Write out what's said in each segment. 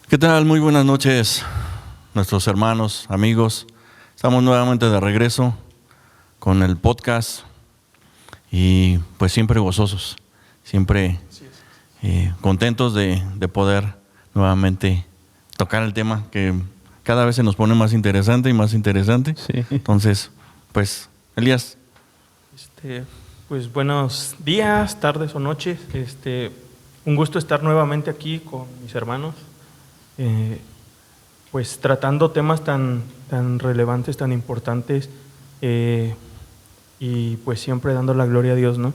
¿Qué tal? Muy buenas noches, nuestros hermanos, amigos. Estamos nuevamente de regreso con el podcast y pues siempre gozosos, siempre contentos de poder nuevamente tocar el tema que cada vez se nos pone más interesante y más interesante. Sí. Entonces, pues, Elías. Pues buenos días, tardes o noches. Un gusto estar nuevamente aquí con mis hermanos, pues tratando temas tan relevantes, tan importantes, y pues siempre dando la gloria a Dios, ¿no?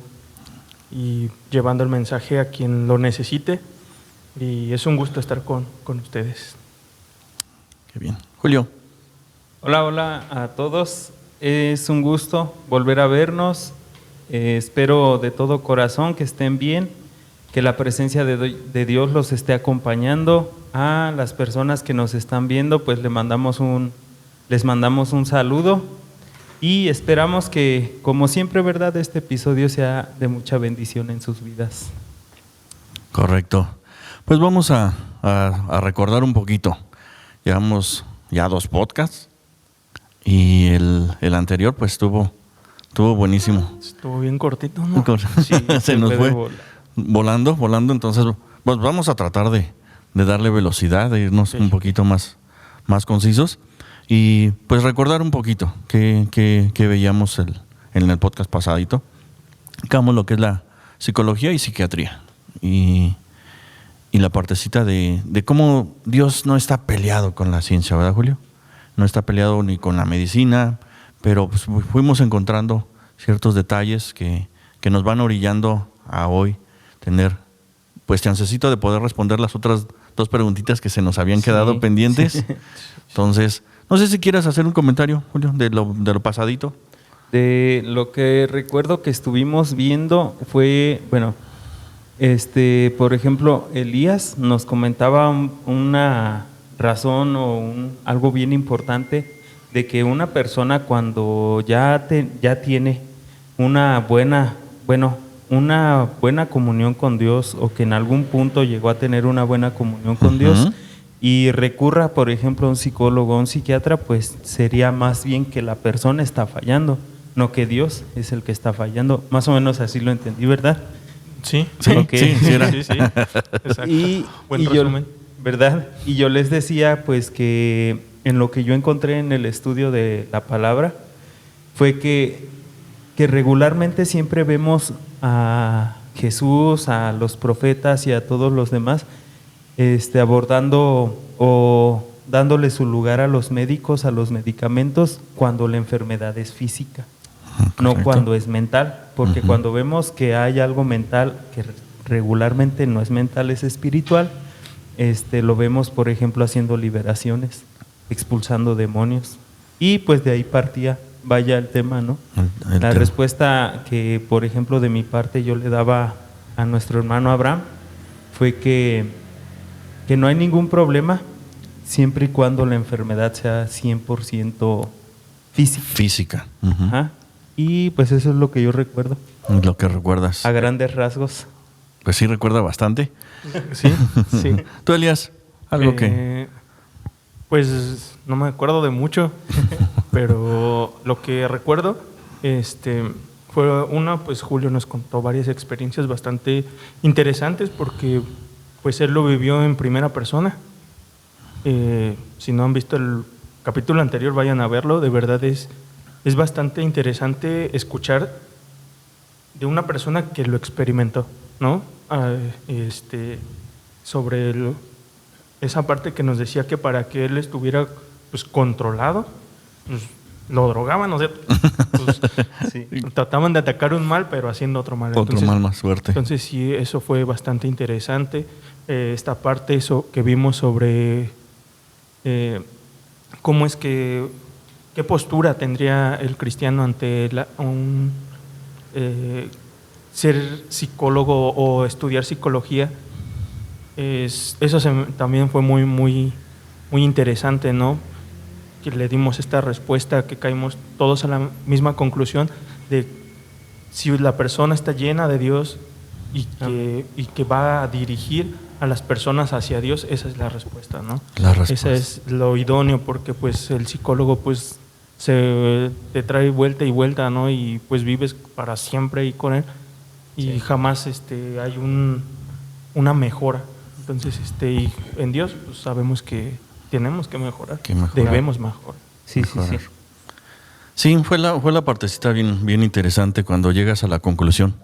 Y llevando el mensaje a quien lo necesite. Y es un gusto estar con ustedes. Qué bien. Julio. Hola a todos. Es un gusto volver a vernos. Espero de todo corazón que estén bien, que la presencia de Dios los esté acompañando. A las personas que nos están viendo, pues les mandamos un saludo y esperamos que, como siempre, ¿verdad?, este episodio sea de mucha bendición en sus vidas. Correcto. Pues vamos a recordar un poquito. Llevamos ya 2 podcasts y el anterior pues estuvo buenísimo. Estuvo bien cortito, ¿no? Sí, se nos fue volando. Entonces, pues vamos a tratar de darle velocidad, de irnos un poquito más concisos y pues recordar un poquito que veíamos en el podcast pasadito. Tocamos lo que es la psicología y psiquiatría y la partecita de cómo Dios no está peleado con la ciencia, ¿verdad, Julio? No está peleado ni con la medicina, pero pues fuimos encontrando ciertos detalles que nos van orillando a hoy tener pues chancecito de poder responder las otras 2 preguntitas que se nos habían quedado pendientes. Entonces, no sé si quieras hacer un comentario, Julio, de lo pasadito. De lo que recuerdo que estuvimos viendo fue, bueno, por ejemplo, Elías nos comentaba una razón o algo bien importante de que una persona cuando ya tiene una buena comunión con Dios, o que en algún punto llegó a tener una buena comunión con Dios y recurra, por ejemplo, a un psicólogo o un psiquiatra, pues sería más bien que la persona está fallando, no que Dios es el que está fallando. Más o menos así lo entendí, ¿verdad? Sí, okay. sí, exacto. Buen resumen. ¿Verdad? Y yo les decía pues que en lo que yo encontré en el estudio de la palabra fue que regularmente siempre vemos a Jesús, a los profetas y a todos los demás abordando o dándole su lugar a los médicos, a los medicamentos, cuando la enfermedad es física. Correcto. No cuando es mental, porque cuando vemos que hay algo mental que regularmente no es mental, es espiritual, lo vemos, por ejemplo, haciendo liberaciones, expulsando demonios, y pues de ahí partía, vaya el tema, ¿no? La respuesta que, por ejemplo, de mi parte yo le daba a nuestro hermano Abraham fue que no hay ningún problema siempre y cuando la enfermedad sea 100% física. Uh-huh. Y pues eso es lo que yo recuerdo. Lo que recuerdas. A grandes rasgos. Pues sí, recuerda bastante. Sí. ¿Tú, Elías? ¿Algo que...? Pues no me acuerdo de mucho, pero lo que recuerdo fue pues Julio nos contó varias experiencias bastante interesantes porque pues él lo vivió en primera persona. Si no han visto el capítulo anterior, vayan a verlo. De verdad es bastante interesante escuchar de una persona que lo experimentó, ¿no? Sobre esa parte que nos decía que para que él estuviera pues controlado, pues lo drogaban, o sea, pues, sí, trataban de atacar un mal, pero haciendo otro mal. Otro mal más fuerte. Entonces sí, eso fue bastante interesante. Esta parte eso que vimos sobre cómo es que qué postura tendría el cristiano ante ser psicólogo o estudiar psicología. Eso también fue muy interesante, ¿no? Que le dimos esta respuesta, que caímos todos a la misma conclusión de si la persona está llena de Dios, y que va a dirigir a las personas hacia Dios, esa es la respuesta, ¿no? La respuesta. Esa es lo idóneo, porque pues el psicólogo pues te trae vuelta y vuelta, ¿no? Y pues vives para siempre ahí con él y jamás hay una mejora. Entonces, y en Dios pues sabemos que tenemos que mejorar, debemos mejorar. Sí. Sí, fue la partecita bien interesante cuando llegas a la conclusión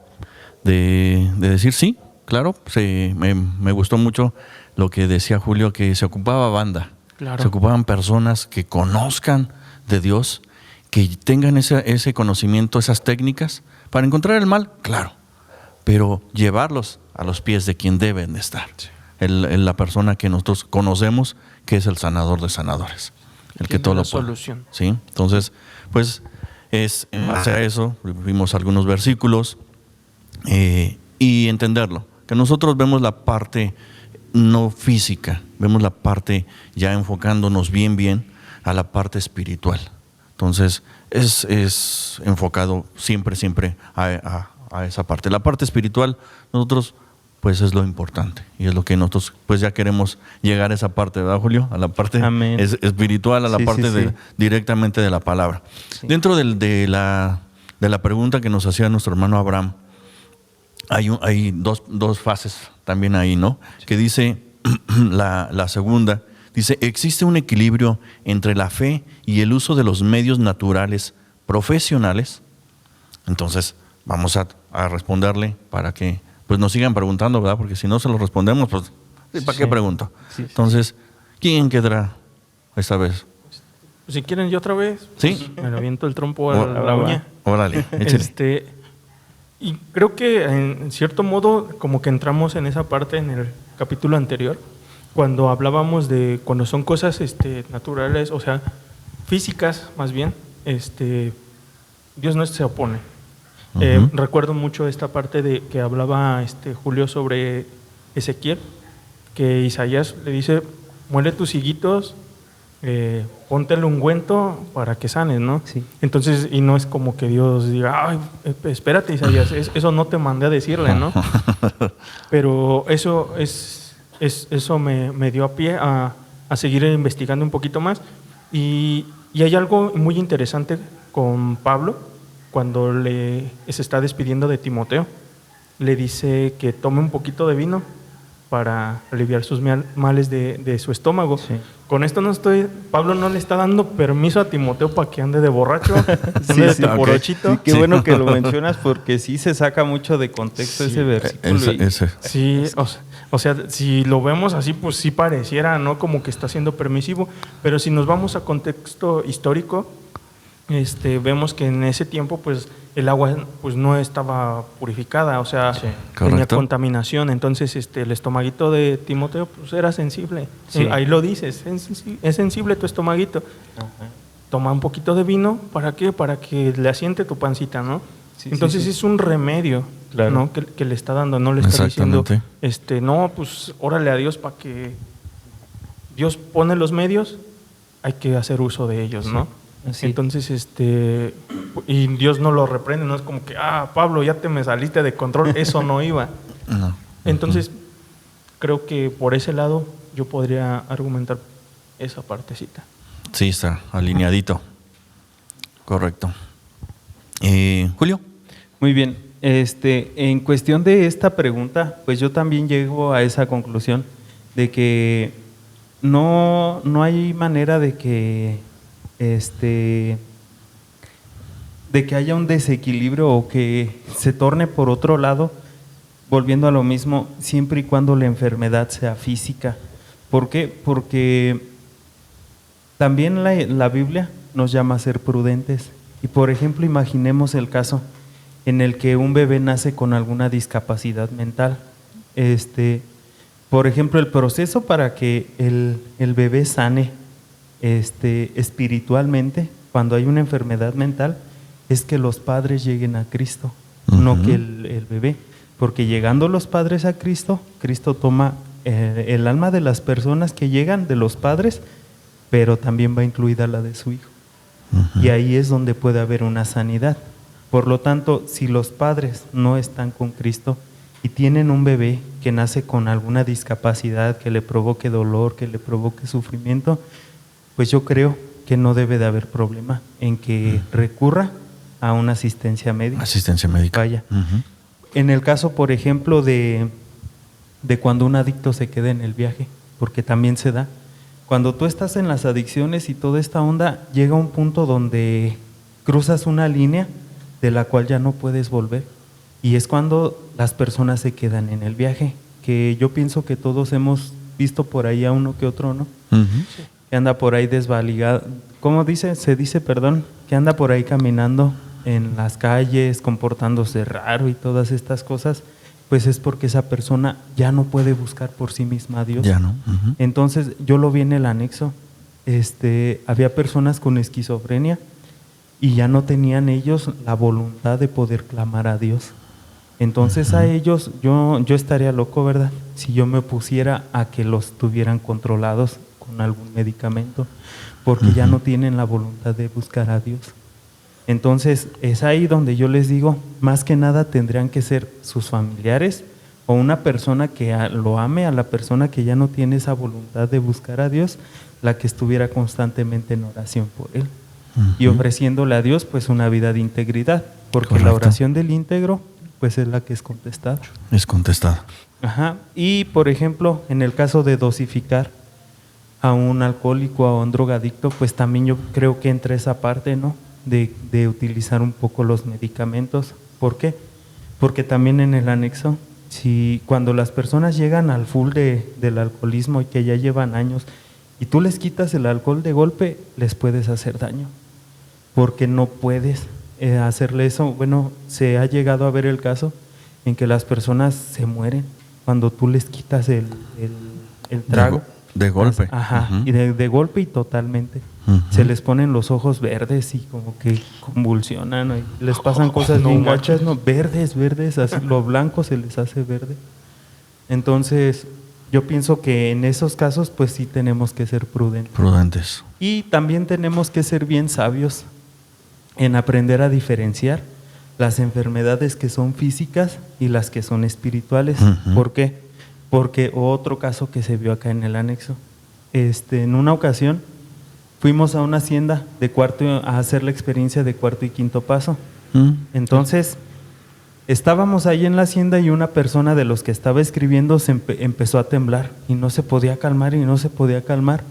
de decir sí, claro, me gustó mucho lo que decía Julio, que se ocupaba banda, claro. Se ocupaban personas que conozcan de Dios, que tengan ese conocimiento, esas técnicas, para encontrar el mal, claro, pero llevarlos a los pies de quien deben de estar. Sí. La persona que nosotros conocemos, que es el sanador de sanadores, el que todo lo puede. Solución. ¿Sí? Entonces, pues es en base a eso, vimos algunos versículos y entenderlo, que nosotros vemos la parte no física, vemos la parte ya enfocándonos bien a la parte espiritual. Entonces, es enfocado siempre a esa parte. La parte espiritual, nosotros, pues es lo importante y es lo que nosotros, pues ya queremos llegar a esa parte, ¿verdad, Julio? A la parte espiritual, a la parte directamente de la palabra. Sí. Dentro de la pregunta que nos hacía nuestro hermano Abraham, hay dos fases también ahí, ¿no? Sí. Que dice la segunda, dice, ¿existe un equilibrio entre la fe y el uso de los medios naturales profesionales? Entonces, vamos a responderle para que pues nos sigan preguntando, ¿verdad? Porque si no se los respondemos, pues, ¿para qué pregunto? Sí. Entonces, ¿quién quedará esta vez? Pues si quieren yo otra vez, ¿sí? Pues me aviento el trompo a la uña. Órale, échale. Y creo que en cierto modo como que entramos en esa parte en el capítulo anterior, cuando hablábamos de cuando son cosas naturales, o sea, físicas más bien, Dios no se opone. Recuerdo mucho esta parte de que hablaba Julio sobre Ezequiel, que Isaías le dice, muele tus higuitos, ponte el ungüento para que sanes, ¿no? Sí. Entonces, y no es como que Dios diga, ay, espérate, Isaías, eso no te mandé a decirle, ¿no? Pero eso me dio a pie a seguir investigando un poquito más. Y hay algo muy interesante con Pablo, cuando se está despidiendo de Timoteo, le dice que tome un poquito de vino para aliviar sus males de su estómago. Sí. Con esto Pablo no le está dando permiso a Timoteo para que ande de borracho, de porochito. Sí, qué bueno que lo mencionas porque sí se saca mucho de contexto ese versículo. Sí, o sea, si lo vemos así, pues sí pareciera, ¿no? Como que está siendo permisivo, pero si nos vamos a contexto histórico, vemos que en ese tiempo pues el agua pues no estaba purificada, o sea, tenía contaminación, entonces el estomaguito de Timoteo pues era sensible. Sí. Ahí lo dices, es sensible tu estomaguito. Uh-huh. Toma un poquito de vino, ¿para qué? Para que le asiente tu pancita, ¿no? Sí, entonces es un remedio, claro, ¿no? que le está dando, no le está diciendo no, pues órale a Dios para que Dios pone los medios, hay que hacer uso de ellos, ¿no? Sí. Entonces, y Dios no lo reprende, no es como que, Pablo, ya te me saliste de control, eso no iba. No. Entonces, creo que por ese lado yo podría argumentar esa partecita. Sí, está alineadito. Correcto. Julio. Muy bien. En cuestión de esta pregunta, pues yo también llego a esa conclusión de que no hay manera de que haya un desequilibrio o que se torne por otro lado, volviendo a lo mismo, siempre y cuando la enfermedad sea física. ¿Por qué? Porque también la Biblia nos llama a ser prudentes. Y por ejemplo, imaginemos el caso en el que un bebé nace con alguna discapacidad mental. Por ejemplo, el proceso para que el bebé sane espiritualmente, cuando hay una enfermedad mental, es que los padres lleguen a Cristo, no que el bebé, porque llegando los padres a Cristo, Cristo toma el alma de las personas que llegan, de los padres, pero también va incluida la de su hijo. Y ahí es donde puede haber una sanidad. Por lo tanto, si los padres no están con Cristo, y tienen un bebé que nace con alguna discapacidad, que le provoque dolor, que le provoque sufrimiento, pues yo creo que no debe de haber problema en que recurra a una asistencia médica. Asistencia médica. Vaya. En el caso, por ejemplo, de cuando un adicto se queda en el viaje, porque también se da. Cuando tú estás en las adicciones y toda esta onda, llega un punto donde cruzas una línea de la cual ya no puedes volver. Y es cuando las personas se quedan en el viaje, que yo pienso que todos hemos visto por ahí a uno que otro, ¿no? Que anda por ahí desvaligado, ¿cómo dice? Se dice, perdón, que anda por ahí caminando en las calles, comportándose raro y todas estas cosas, pues es porque esa persona ya no puede buscar por sí misma a Dios. Ya no. Entonces, yo lo vi en el anexo, había personas con esquizofrenia y ya no tenían ellos la voluntad de poder clamar a Dios. Entonces a ellos, yo estaría loco, ¿verdad? Si yo me pusiera a que los tuvieran controlados con algún medicamento, porque ya no tienen la voluntad de buscar a Dios. Entonces es ahí donde yo les digo, más que nada tendrían que ser sus familiares o una persona que lo ame a la persona que ya no tiene esa voluntad de buscar a Dios, la que estuviera constantemente en oración por él y ofreciéndole a Dios pues una vida de integridad, porque Correcto. La oración del íntegro pues es la que es contestada. Es contestada. Ajá. Y por ejemplo, en el caso de dosificar a un alcohólico, a un drogadicto, pues también yo creo que entra esa parte, ¿no? De utilizar un poco los medicamentos. ¿Por qué? Porque también en el anexo, cuando las personas llegan al full del alcoholismo y que ya llevan años, y tú les quitas el alcohol de golpe, les puedes hacer daño, porque no puedes hacerle eso. Bueno, se ha llegado a ver el caso en que las personas se mueren cuando tú les quitas el trago. De golpe. Ajá, y de golpe y totalmente. Se les ponen los ojos verdes y como que convulsionan, y les pasan cosas bien gachas, ¿no? Verdes, así lo blanco se les hace verde. Entonces, yo pienso que en esos casos, pues sí tenemos que ser prudentes. Y también tenemos que ser bien sabios en aprender a diferenciar las enfermedades que son físicas y las que son espirituales. ¿Por qué? Porque otro caso que se vio acá en el anexo, en una ocasión fuimos a una hacienda a hacer la experiencia de cuarto y quinto paso. Entonces estábamos ahí en la hacienda y una persona de los que estaba escribiendo empezó a temblar y no se podía calmar.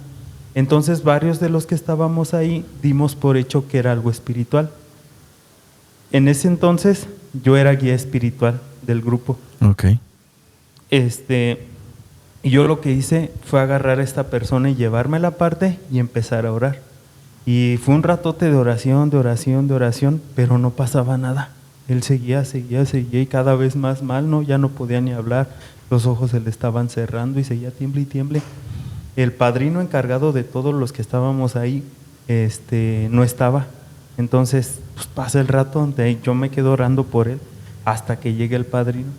Entonces varios de los que estábamos ahí dimos por hecho que era algo espiritual. En ese entonces yo era guía espiritual del grupo. Okay. Y yo lo que hice fue agarrar a esta persona y llevármela aparte y empezar a orar. Y fue un ratote de oración, pero no pasaba nada. Él seguía y cada vez más mal, ¿no? Ya no podía ni hablar, los ojos se le estaban cerrando y seguía tiemble y tiemble. El padrino encargado de todos los que estábamos ahí, no estaba. Entonces, pues pasa el rato donde yo me quedo orando por él hasta que llegue el padrino.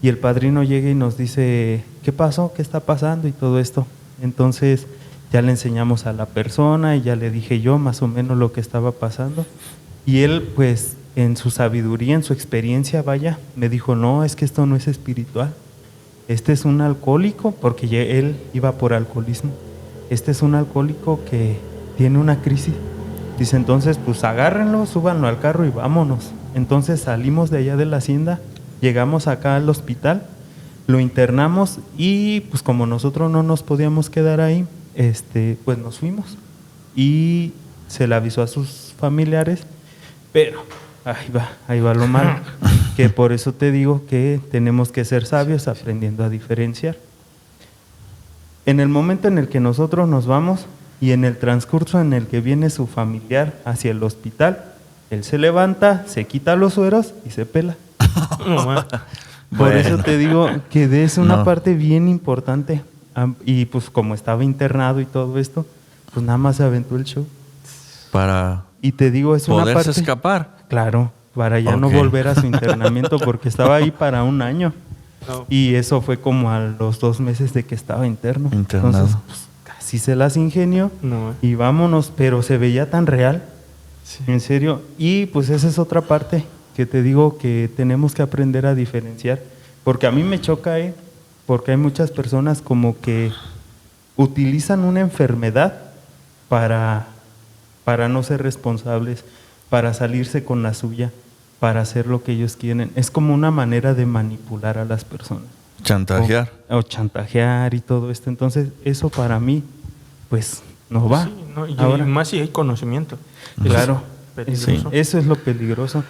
Y el padrino llega y nos dice, ¿qué pasó? ¿Qué está pasando? Y todo esto. Entonces ya le enseñamos a la persona y ya le dije yo más o menos lo que estaba pasando. Y él, pues, en su sabiduría, en su experiencia, vaya, me dijo, no, es que esto no es espiritual. Este es un alcohólico, porque él iba por alcoholismo. Este es un alcohólico que tiene una crisis. Dice, entonces, pues agárrenlo, súbanlo al carro y vámonos. Entonces salimos de allá de la hacienda, llegamos acá al hospital, lo internamos y pues como nosotros no nos podíamos quedar ahí, pues nos fuimos. Y se le avisó a sus familiares, pero ahí va lo malo, que por eso te digo que tenemos que ser sabios aprendiendo a diferenciar. En el momento en el que nosotros nos vamos y en el transcurso en el que viene su familiar hacia el hospital, él se levanta, se quita los sueros y se pela. Por eso te digo que es una parte bien importante. Y pues como estaba internado y todo esto, pues nada más se aventó el show. Y te digo, es una parte... ¿Poderse escapar? Claro, para ya no volver a su internamiento, porque estaba ahí para un año. Y eso fue como a los 2 meses de que estaba internado. Entonces, pues, casi se las ingenió y vámonos, pero se veía tan real, en serio. Y pues esa es otra parte que te digo que tenemos que aprender a diferenciar, Porque a mí me choca, porque hay muchas personas como que utilizan una enfermedad para no ser responsables, para salirse con la suya, para hacer lo que ellos quieren. Es como una manera de manipular a las personas. Chantajear. O chantajear y todo esto. Entonces, eso para mí, pues, no va. Sí, no, y ahora, más si hay conocimiento. Claro, Sí. eso es lo peligroso.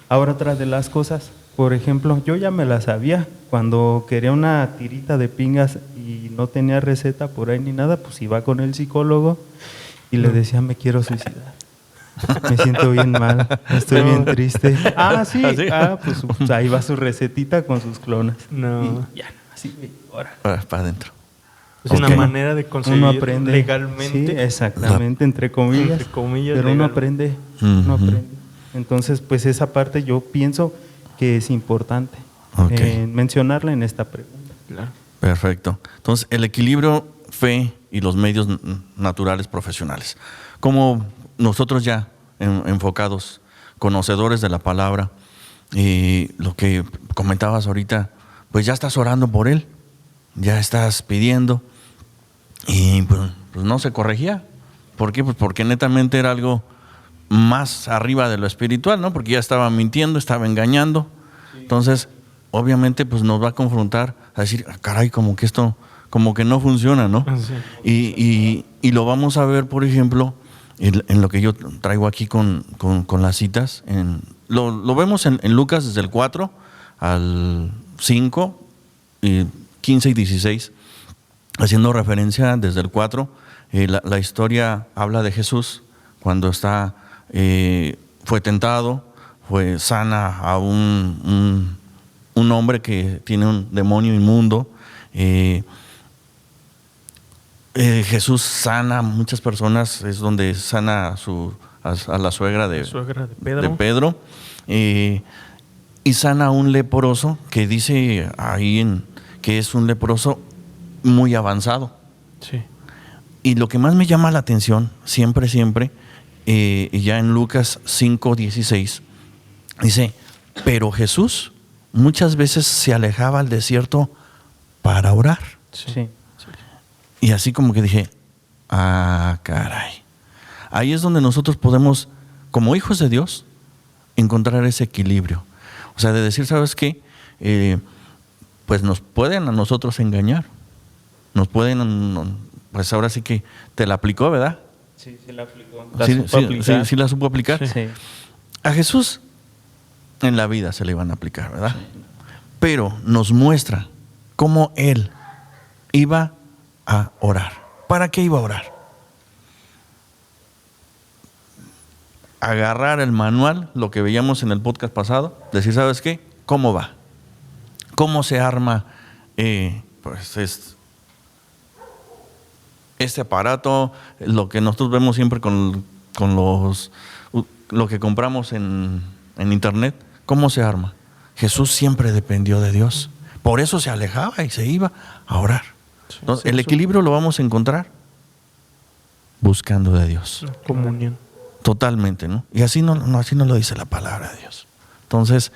Ahora, otra de las cosas, por ejemplo, yo ya me la sabía. Cuando quería una tirita de pingas y no tenía receta por ahí ni nada, pues iba con el psicólogo y le decía, me quiero suicidar. Me siento bien mal, estoy bien triste. Sí. Pues ahí va su recetita con sus clonas. No. Y ya, así, ahora. Para adentro. Es una manera de conseguir uno aprende legalmente. Sí, exactamente, entre comillas. Pero uno aprende, Entonces, pues esa parte yo pienso que es importante mencionarla en esta pregunta. Claro. Perfecto. Entonces, el equilibrio, fe y los medios naturales profesionales. Como nosotros ya enfocados, conocedores de la palabra, y lo que comentabas ahorita, pues ya estás orando por él, ya estás pidiendo, y pues no se corregía. ¿Por qué? Pues porque netamente era algo más arriba de lo espiritual, ¿no? Porque ya estaba mintiendo, estaba engañando. Entonces, obviamente, pues nos va a confrontar a decir, caray, como que esto, como que no funciona, ¿no? Sí. Y lo vamos a ver, por ejemplo, en lo que yo traigo aquí con las citas. Lo vemos en Lucas desde el 4 al 5, 15 y 16, haciendo referencia desde el 4. La historia habla de Jesús cuando fue tentado, sana a un hombre que tiene un demonio inmundo. Jesús sana a muchas personas, es donde sana a la suegra de Pedro. Y sana a un leproso que dice ahí que es un leproso muy avanzado. Sí. Y lo que más me llama la atención, siempre, ya en Lucas 5:16, dice, pero Jesús muchas veces se alejaba al desierto para orar. Sí. Y así como que dije, caray. Ahí es donde nosotros podemos, como hijos de Dios, encontrar ese equilibrio. O sea, de decir, ¿sabes qué? Pues nos pueden a nosotros engañar. Nos pueden, pues ahora sí que te la aplicó, ¿verdad? Sí, la aplicó. Sí, la supo aplicar. Sí. A Jesús en la vida se le iban a aplicar, ¿verdad? Sí. Pero nos muestra cómo Él iba a orar. ¿Para qué iba a orar? Agarrar el manual, lo que veíamos en el podcast pasado, decir, ¿sabes qué? ¿Cómo va? ¿Cómo se arma este aparato? Lo que nosotros vemos siempre con lo que compramos en internet. ¿Cómo se arma? Jesús siempre dependió de Dios. Por eso se alejaba y se iba a orar. Entonces, el equilibrio lo vamos a encontrar buscando de Dios. Comunión. Totalmente, ¿no? Y así no lo dice la palabra de Dios. Entonces,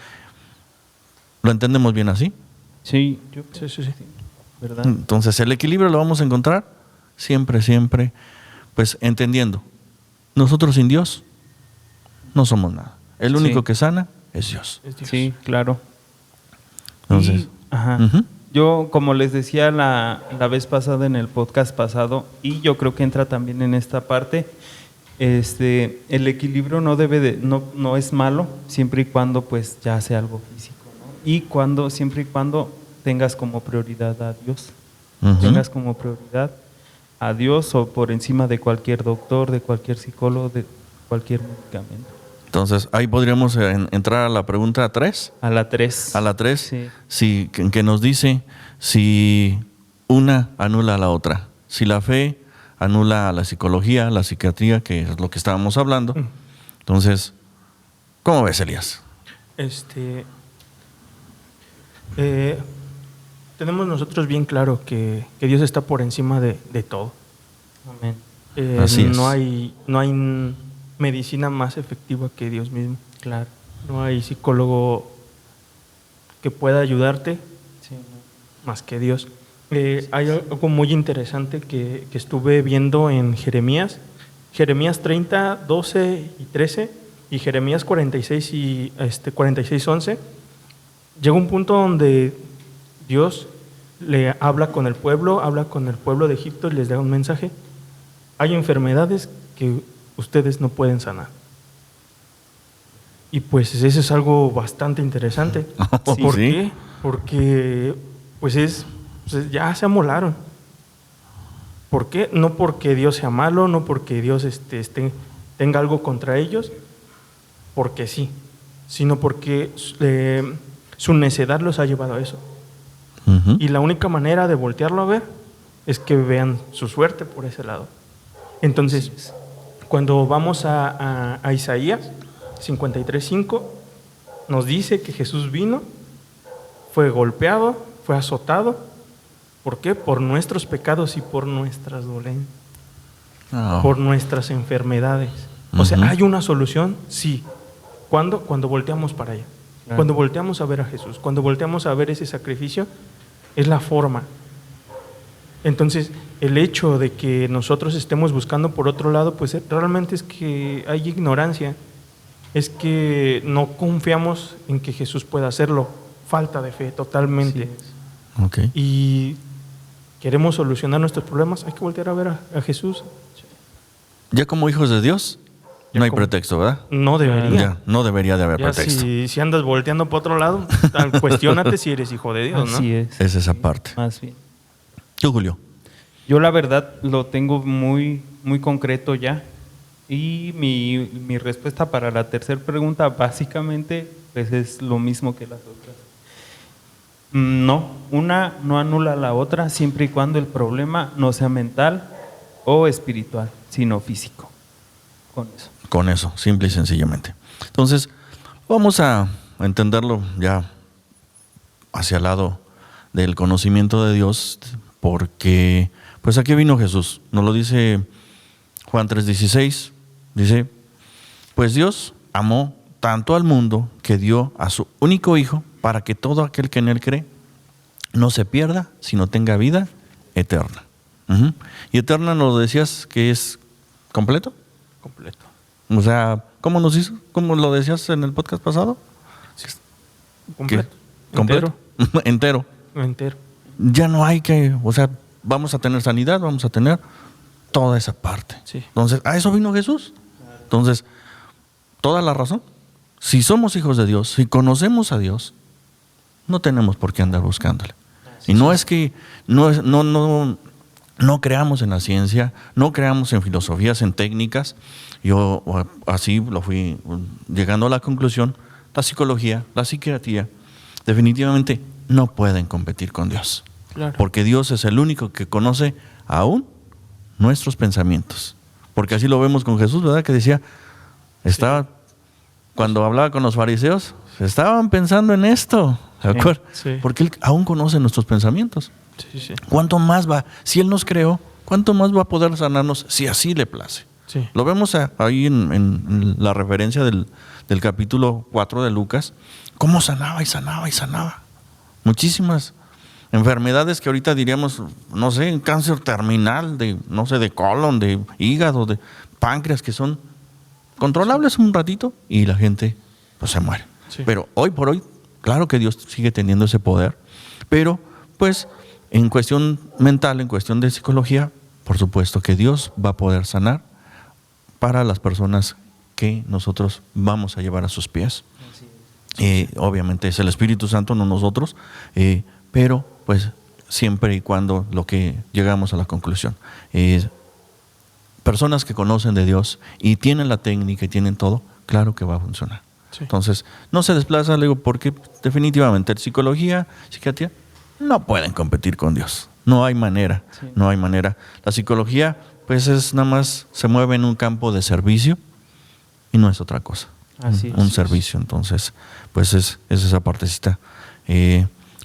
¿lo entendemos bien así? Sí. ¿Verdad? Entonces, el equilibrio lo vamos a encontrar siempre, pues entendiendo. Nosotros sin Dios no somos nada. El único que sana es Dios. Sí, claro. Entonces, Yo, como les decía la vez pasada en el podcast pasado, y yo creo que entra también en esta parte, el equilibrio no es malo siempre y cuando pues ya sea algo físico, ¿no? Y siempre y cuando tengas como prioridad a Dios. Tengas como prioridad a Dios o por encima de cualquier doctor, de cualquier psicólogo, de cualquier medicamento. Entonces, ahí podríamos entrar a la pregunta 3. A la 3. A la 3, sí. Sí, que nos dice si una anula a la otra. Si la fe anula a la psicología, a la psiquiatría, que es lo que estábamos hablando. Entonces, ¿cómo ves, Elías? Tenemos nosotros bien claro que Dios está por encima de todo. Amén. Así es. No hay medicina más efectiva que Dios mismo. Claro. No hay psicólogo que pueda ayudarte más que Dios. Hay algo muy interesante que estuve viendo en Jeremías 30, 12 y 13 y Jeremías 46 y 46, 11. Llega un punto donde Dios le habla con el pueblo de Egipto y les da un mensaje. Hay enfermedades que ustedes no pueden sanar. Y pues eso es algo bastante interesante. ¿Por qué? Porque pues ya se amolaron. ¿Por qué? No porque Dios sea malo, no porque Dios tenga algo contra ellos, porque sí, sino porque su necedad los ha llevado a eso. Uh-huh. Y la única manera de voltearlo a ver es que vean su suerte por ese lado. Entonces, cuando vamos a Isaías 53:5, nos dice que Jesús vino, fue golpeado, fue azotado. ¿Por qué? Por nuestros pecados y por nuestras dolencias, por nuestras enfermedades. O sea, ¿hay una solución? Sí. ¿Cuándo? Cuando volteamos para allá. Cuando volteamos a ver a Jesús, cuando volteamos a ver ese sacrificio, es la forma. Entonces, el hecho de que nosotros estemos buscando por otro lado, pues realmente es que hay ignorancia. Es que no confiamos en que Jesús pueda hacerlo. Falta de fe, totalmente. Sí. Okay. Y queremos solucionar nuestros problemas, hay que voltear a ver a Jesús. Ya como hijos de Dios, no hay pretexto, ¿verdad? No debería. Ya, no debería de haber pretexto. Si andas volteando por otro lado, cuestiónate si eres hijo de Dios, ¿no? Así es. Es esa parte. Más bien. ¿Tú, Julio? Yo la verdad lo tengo muy, muy concreto ya. Y mi respuesta para la tercera pregunta básicamente pues es lo mismo que las otras. No, una no anula la otra siempre y cuando el problema no sea mental o espiritual, sino físico. Con eso. Con eso, simple y sencillamente. Entonces, vamos a entenderlo ya hacia el lado del conocimiento de Dios, porque pues aquí vino Jesús. Nos lo dice Juan 3:16. Dice, pues Dios amó tanto al mundo que dio a su único hijo para que todo aquel que en él cree no se pierda, sino tenga vida eterna. Uh-huh. Y eterna nos decías que es completo. Completo. O sea, ¿cómo nos hizo? ¿Cómo lo decías en el podcast pasado? Completo. ¿Qué? ¿Completo? Entero. Entero. Ya no hay que, o sea, vamos a tener sanidad, vamos a tener toda esa parte. Sí. Entonces, a eso vino Jesús. Entonces, toda la razón. Si somos hijos de Dios, si conocemos a Dios, no tenemos por qué andar buscándole. Y no es que no creamos en la ciencia, no creamos en filosofías, en técnicas. Yo así lo fui llegando a la conclusión. La psicología, la psiquiatría, definitivamente no pueden competir con Dios. Claro. Porque Dios es el único que conoce aún nuestros pensamientos. Porque así lo vemos con Jesús, ¿verdad? Que decía, cuando hablaba con los fariseos, estaban pensando en esto, ¿de acuerdo? Sí. Porque Él aún conoce nuestros pensamientos. Sí. ¿Cuánto más va? Si Él nos creó, ¿cuánto más va a poder sanarnos si así le place? Sí. Lo vemos ahí en la referencia del capítulo 4 de Lucas, cómo sanaba y sanaba y sanaba. Muchísimas enfermedades que ahorita diríamos, no sé, un cáncer terminal, de colon, de hígado, de páncreas, que son controlables un ratito y la gente pues se muere. Sí. Pero hoy por hoy, claro que Dios sigue teniendo ese poder, pero pues en cuestión mental, en cuestión de psicología, por supuesto que Dios va a poder sanar para las personas que nosotros vamos a llevar a sus pies. Obviamente es el Espíritu Santo, no nosotros, pero pues siempre y cuando lo que llegamos a la conclusión es personas que conocen de Dios y tienen la técnica y tienen todo, claro que va a funcionar. Sí. Entonces no se desplaza, le digo, porque definitivamente psicología, psiquiatría no pueden competir con Dios, no hay manera. Sí. No hay manera. La psicología pues es nada más, se mueve en un campo de servicio y no es otra cosa. Un servicio. Entonces pues es esa partecita.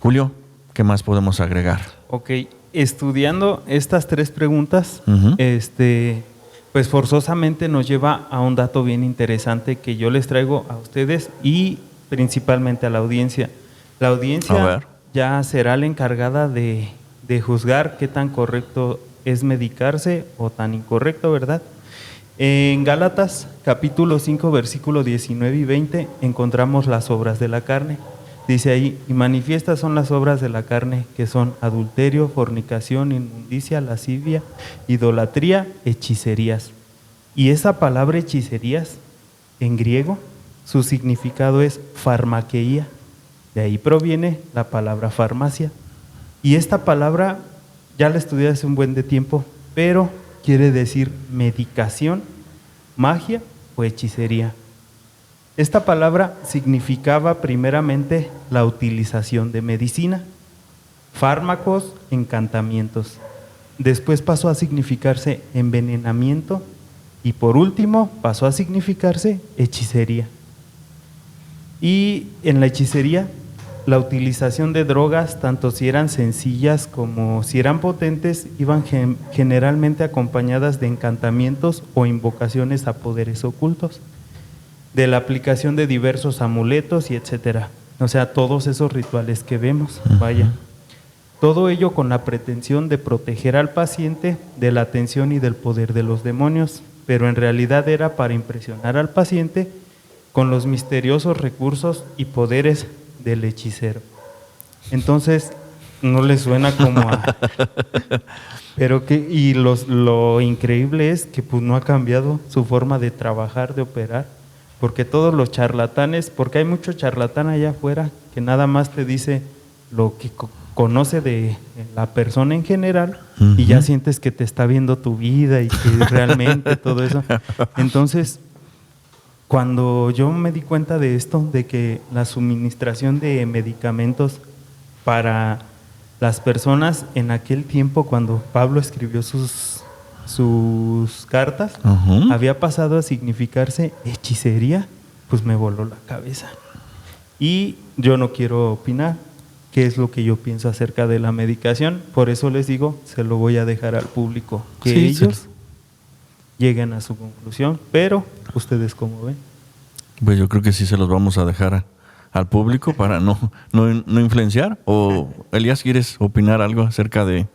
Julio, ¿qué más podemos agregar? Ok, estudiando estas tres preguntas, uh-huh. Pues forzosamente nos lleva a un dato bien interesante que yo les traigo a ustedes y principalmente a la audiencia. La audiencia ya será la encargada de juzgar qué tan correcto es medicarse o tan incorrecto, ¿verdad? En Gálatas capítulo 5 versículo 19 y 20 encontramos las obras de la carne. Dice ahí, y manifiestas son las obras de la carne, que son adulterio, fornicación, inmundicia, lascivia, idolatría, hechicerías. Y esa palabra hechicerías, en griego, su significado es farmakeia. De ahí proviene la palabra farmacia. Y esta palabra ya la estudié hace un buen de tiempo, pero quiere decir medicación, magia o hechicería. Esta palabra significaba primeramente la utilización de medicina, fármacos, encantamientos. Después pasó a significarse envenenamiento y por último pasó a significarse hechicería. Y en la hechicería, la utilización de drogas, tanto si eran sencillas como si eran potentes, iban generalmente acompañadas de encantamientos o invocaciones a poderes ocultos, de la aplicación de diversos amuletos y etcétera. O sea, todos esos rituales que vemos, vaya. Todo ello con la pretensión de proteger al paciente de la atención y del poder de los demonios, pero en realidad era para impresionar al paciente con los misteriosos recursos y poderes del hechicero. Entonces, no le suena como a... Pero y lo increíble es que pues no ha cambiado su forma de trabajar, de operar, porque todos los charlatanes, porque hay mucho charlatán allá afuera que nada más te dice lo que conoce de la persona en general y ya sientes que te está viendo tu vida y que realmente todo eso. Entonces, cuando yo me di cuenta de esto, de que la suministración de medicamentos para las personas en aquel tiempo, cuando Pablo escribió sus cartas, había pasado a significarse hechicería, pues me voló la cabeza. Y yo no quiero opinar qué es lo que yo pienso acerca de la medicación, por eso les digo, se lo voy a dejar al público, que ellos lleguen a su conclusión, pero ustedes cómo ven. Pues yo creo que sí se los vamos a dejar al público para no influenciar. O Elías, ¿quieres opinar algo acerca de...?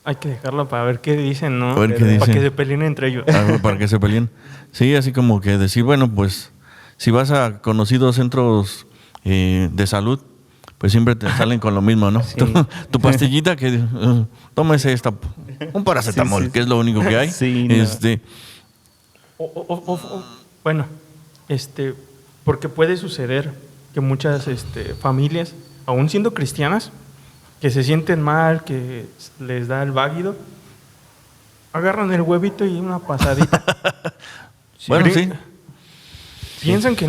Hay que dejarlo para ver qué dicen, ¿no? A ver qué dicen. Para que se peleen entre ellos. Para que se peleen. Sí, así como que decir, bueno, pues si vas a conocidos centros de salud, pues siempre te salen con lo mismo, ¿no? Sí. Tu pastillita que tómese esta, un paracetamol, que es lo único que hay. Sí, bueno, porque puede suceder que muchas familias, aún siendo cristianas, que se sienten mal, que les da el váguido, agarran el huevito y una pasadita. Bueno, sí. Piensan que,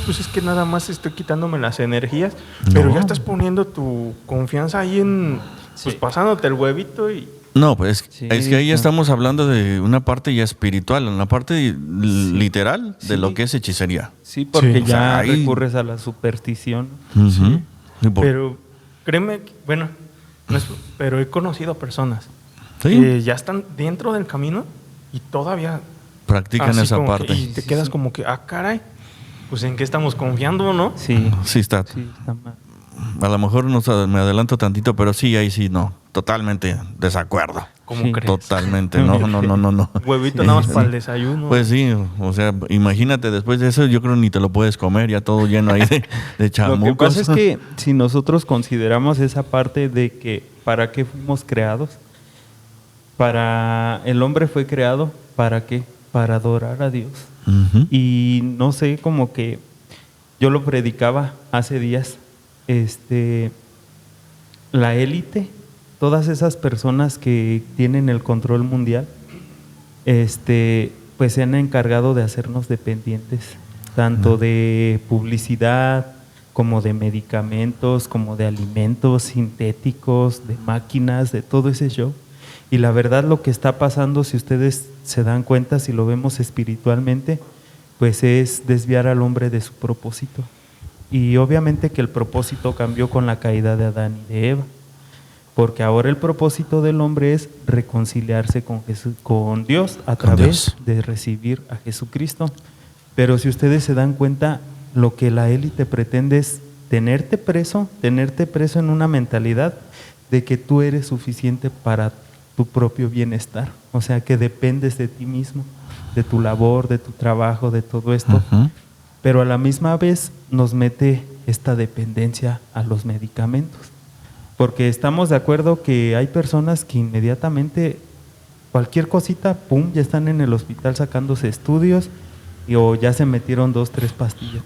pues es que nada más estoy quitándome las energías, pero ya estás poniendo tu confianza ahí en, pues pasándote el huevito y... No, pues es que ahí estamos hablando de una parte ya espiritual, una parte literal de lo que es hechicería. Sí, porque ya recurres a la superstición. Pero créeme, bueno, pero he conocido personas que ya están dentro del camino y todavía practican esa parte. Y te quedas como que, caray, pues en qué estamos confiando, ¿no? Sí está mal. A lo mejor me adelanto tantito, pero sí, ahí sí, no. Totalmente desacuerdo. ¿Cómo crees? Totalmente, no. Huevito nada más para el desayuno. Pues sí, o sea, imagínate, después de eso yo creo ni te lo puedes comer, ya todo lleno ahí de chamucos. Lo que pasa es que si nosotros consideramos esa parte de que ¿para qué fuimos creados? El hombre fue creado, ¿para qué? Para adorar a Dios. Y no sé, como que yo lo predicaba hace días, la élite, todas esas personas que tienen el control mundial, pues se han encargado de hacernos dependientes, tanto de publicidad, como de medicamentos, como de alimentos sintéticos, de máquinas, de todo ese show. Y la verdad lo que está pasando, si ustedes se dan cuenta, si lo vemos espiritualmente, pues es desviar al hombre de su propósito. Y obviamente que el propósito cambió con la caída de Adán y de Eva, porque ahora el propósito del hombre es reconciliarse con Dios a través de recibir a Jesucristo. Pero si ustedes se dan cuenta, lo que la élite pretende es tenerte preso en una mentalidad de que tú eres suficiente para tu propio bienestar. O sea, que dependes de ti mismo, de tu labor, de tu trabajo, de todo esto. Pero a la misma vez nos mete esta dependencia a los medicamentos. Porque estamos de acuerdo que hay personas que inmediatamente, cualquier cosita, pum, ya están en el hospital sacándose estudios o ya se metieron 2, 3 pastillas.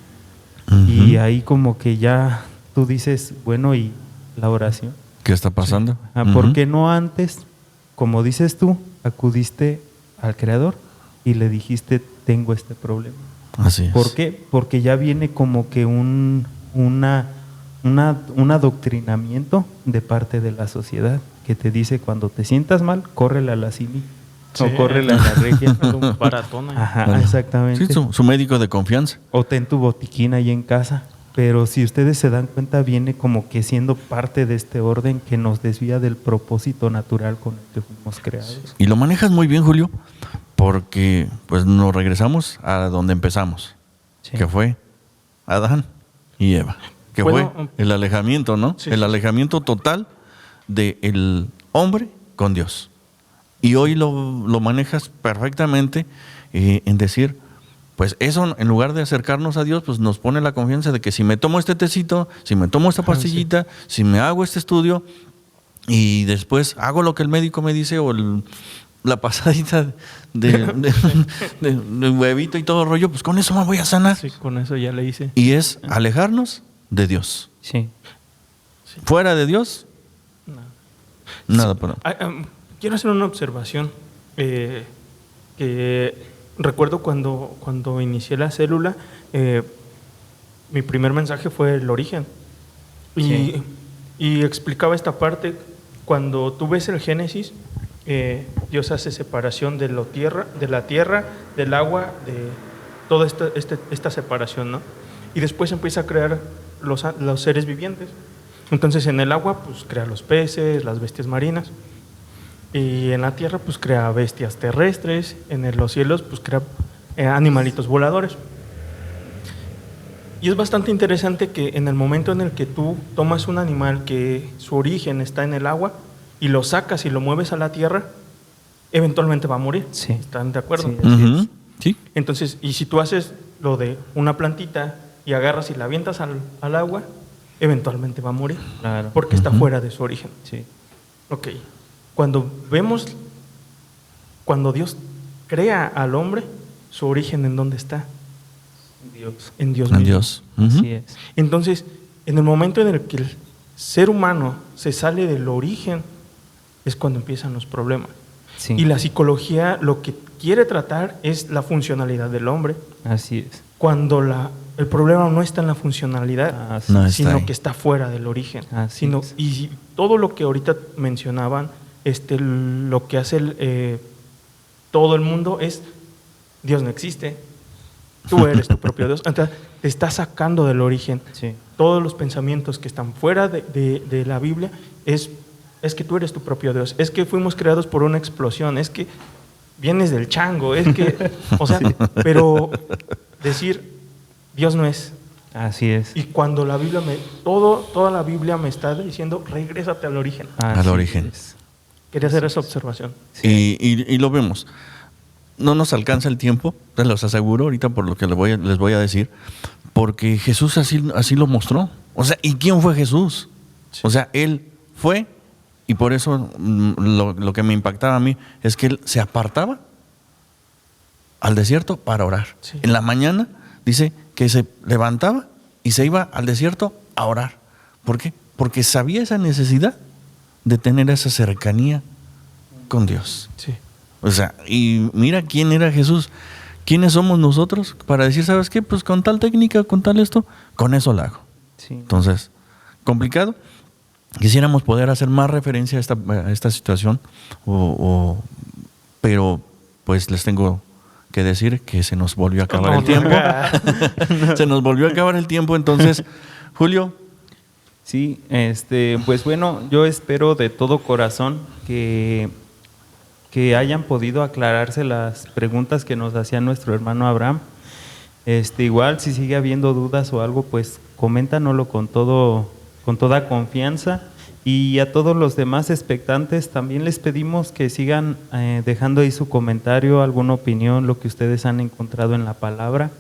Y ahí como que ya tú dices, bueno, ¿y la oración? ¿Qué está pasando? ¿Por qué no antes, como dices tú, acudiste al Creador y le dijiste, tengo este problema? Así es. ¿Por qué? Porque ya viene como que un adoctrinamiento de parte de la sociedad que te dice, cuando te sientas mal, córrele a la Cini o córrele a la Regia. Un baratón. Ajá, exactamente. Sí, su médico de confianza. O ten tu botiquín ahí en casa. Pero si ustedes se dan cuenta, viene como que siendo parte de este orden que nos desvía del propósito natural con el que fuimos creados. Y lo manejas muy bien, Julio, porque pues nos regresamos a donde empezamos, que fue Adán y Eva, que fue el alejamiento, ¿no? El alejamiento total del hombre con Dios. Y hoy lo manejas perfectamente en decir, pues eso, en lugar de acercarnos a Dios, pues nos pone la confianza de que si me tomo este tecito, si me tomo esta pastillita, si me hago este estudio y después hago lo que el médico me dice o la pasadita de huevito y todo el rollo, pues con eso me voy a sanar. Sí, con eso ya le hice. Y es alejarnos de Dios. Sí. Fuera de Dios, nada. Quiero hacer una observación. Que recuerdo cuando inicié la célula, mi primer mensaje fue el origen. Y explicaba esta parte. Cuando tú ves el Génesis, Dios hace separación de la tierra, del agua, de toda esta separación, ¿no? Y después empieza a crear los seres vivientes. Entonces en el agua pues crea los peces, las bestias marinas. Y en la tierra pues crea bestias terrestres. En los cielos pues crea animalitos voladores. Y es bastante interesante que en el momento en el que tú tomas un animal que su origen está en el agua y lo sacas y lo mueves a la tierra, eventualmente va a morir. Sí. ¿Están de acuerdo? Sí. Sí. Entonces, y si tú haces lo de una plantita y agarras y la avientas al agua, eventualmente va a morir. Claro. Porque está fuera de su origen. Sí. Ok. Cuando Dios crea al hombre, su origen ¿en dónde está? Dios. En Dios En mismo. Dios. Así es. Entonces, en el momento en el que el ser humano se sale del origen, es cuando empiezan los problemas. Sí. Y la psicología lo que quiere tratar es la funcionalidad del hombre. Así es. Cuando el problema no está en la funcionalidad, Así No es. está sino ahí. que está fuera del origen. Así es. Y todo lo que ahorita mencionaban, lo que hace todo el mundo es, Dios no existe, tú eres tu propio Dios. Entonces, te está sacando del origen. Sí. Todos los pensamientos que están fuera de la Biblia es que tú eres tu propio Dios, es que fuimos creados por una explosión, es que vienes del chango, es que, o sea, pero decir Dios no es. Así es. Y cuando la Biblia toda la Biblia me está diciendo, regrésate al origen. Así origen. es. Quería hacer esa observación. Sí. Y lo vemos. No nos alcanza el tiempo, te los aseguro ahorita por lo que les voy a decir, porque Jesús así lo mostró. O sea, ¿y quién fue Jesús? Sí. O sea, Él fue, y por eso lo que me impactaba a mí es que Él se apartaba al desierto para orar. Sí. En la mañana dice que se levantaba y se iba al desierto a orar. ¿Por qué? Porque sabía esa necesidad de tener esa cercanía con Dios. Sí. O sea, y mira quién era Jesús. ¿Quiénes somos nosotros para decir, ¿sabes qué? Pues con tal técnica, con tal esto, con eso lo hago. Sí. Entonces, complicado. Quisiéramos poder hacer más referencia a esta situación, pero pues les tengo que decir que se nos volvió a acabar el tiempo. Se nos volvió a acabar el tiempo, entonces, Julio. Sí, pues bueno, yo espero de todo corazón que hayan podido aclararse las preguntas que nos hacía nuestro hermano Abraham. Igual si sigue habiendo dudas o algo, pues coméntanoslo con toda confianza. Y a todos los demás expectantes también les pedimos que sigan dejando ahí su comentario, alguna opinión, lo que ustedes han encontrado en la palabra,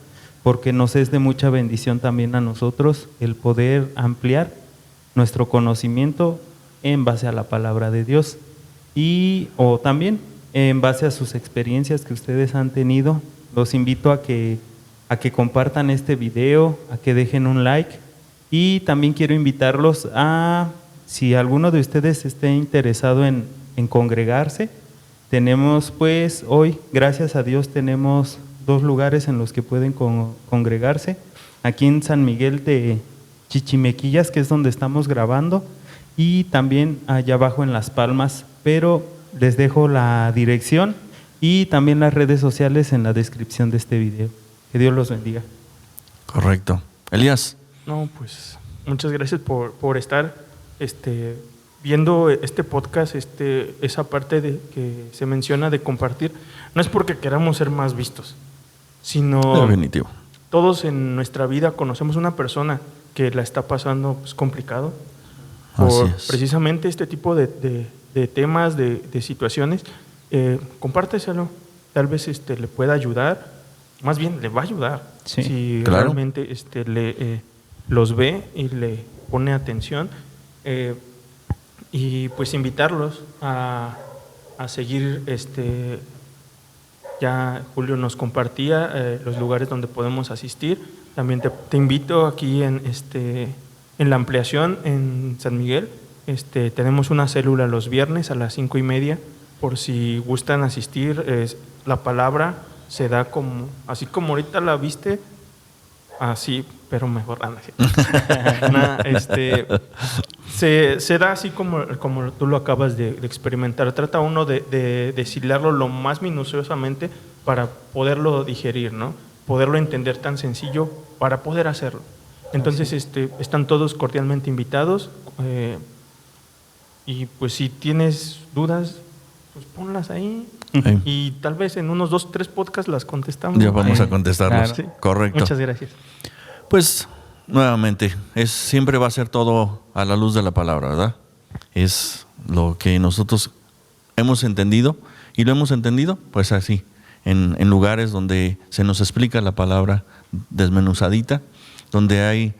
porque nos es de mucha bendición también a nosotros el poder ampliar nuestro conocimiento en base a la palabra de Dios o también en base a sus experiencias que ustedes han tenido. Los invito a que compartan este video, a que dejen un like, y también quiero invitarlos a, si alguno de ustedes esté interesado en congregarse, tenemos pues hoy, gracias a Dios, tenemos 2 lugares en los que pueden congregarse. Aquí en San Miguel de Chichimequillas, que es donde estamos grabando, y también allá abajo en Las Palmas, pero les dejo la dirección y también las redes sociales en la descripción de este video. Que Dios los bendiga. Correcto. Elías. No, pues muchas gracias por estar viendo este podcast, esa parte de que se menciona de compartir. No es porque queramos ser más vistos, sino definitivo. Todos en nuestra vida conocemos una persona que la está pasando pues, complicado por precisamente este tipo de temas, de situaciones. Compárteselo, tal vez le pueda ayudar, más bien le va a ayudar, sí, si claro. realmente los ve y le pone atención, y pues invitarlos a seguir. Ya Julio nos compartía los lugares donde podemos asistir. También te invito aquí en la ampliación en San Miguel. Tenemos una célula los viernes a las 5:30, por si gustan asistir. La palabra se da así como ahorita la viste, así, pero mejor. Se da así como tú lo acabas de experimentar. Trata uno de deshilarlo lo más minuciosamente para poderlo digerir, ¿no? Poderlo entender tan sencillo para poder hacerlo. Entonces, están todos cordialmente invitados. Y pues si tienes dudas, pues ponlas ahí. Sí. Y tal vez en unos 2, 3 podcasts las contestamos. Ya vamos a contestarlos. Claro. Sí. Correcto. Muchas gracias. Pues, nuevamente, siempre va a ser todo a la luz de la palabra, ¿verdad? Es lo que nosotros hemos entendido, y lo hemos entendido, pues así, en lugares donde se nos explica la palabra desmenuzadita, donde hay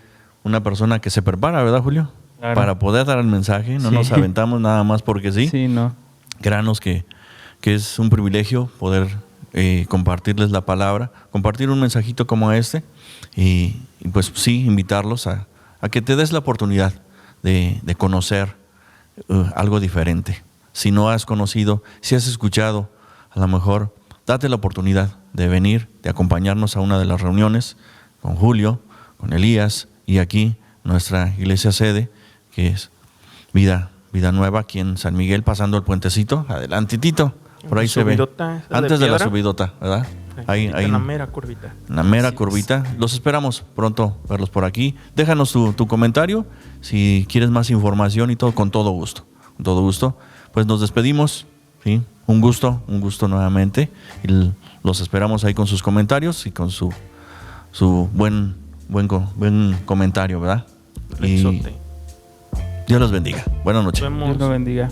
una persona que se prepara, ¿verdad, Julio? Claro. Para poder dar el mensaje, no Sí. nos aventamos nada más porque sí. Sí, no. Créanos que es un privilegio poder compartirles la palabra, compartir un mensajito como este, y pues sí, invitarlos a que te des la oportunidad de conocer algo diferente. Si no has conocido, si has escuchado, a lo mejor date la oportunidad de venir, de acompañarnos a una de las reuniones con Julio, con Elías, y aquí nuestra iglesia sede, que es Vida Nueva, aquí en San Miguel, pasando el puentecito, adelantitito, por ahí se ve. Antes de la subidota, ¿verdad? Ahí, en la mera curvita. En la mera curvita. Los esperamos pronto verlos por aquí. Déjanos tu comentario si quieres más información y todo, con todo gusto. Con todo gusto. Pues nos despedimos, ¿sí? Un gusto nuevamente. Y los esperamos ahí con sus comentarios y con su buen comentario, ¿verdad? Y Dios los bendiga. Buenas noches. Nos vemos. Dios lo bendiga.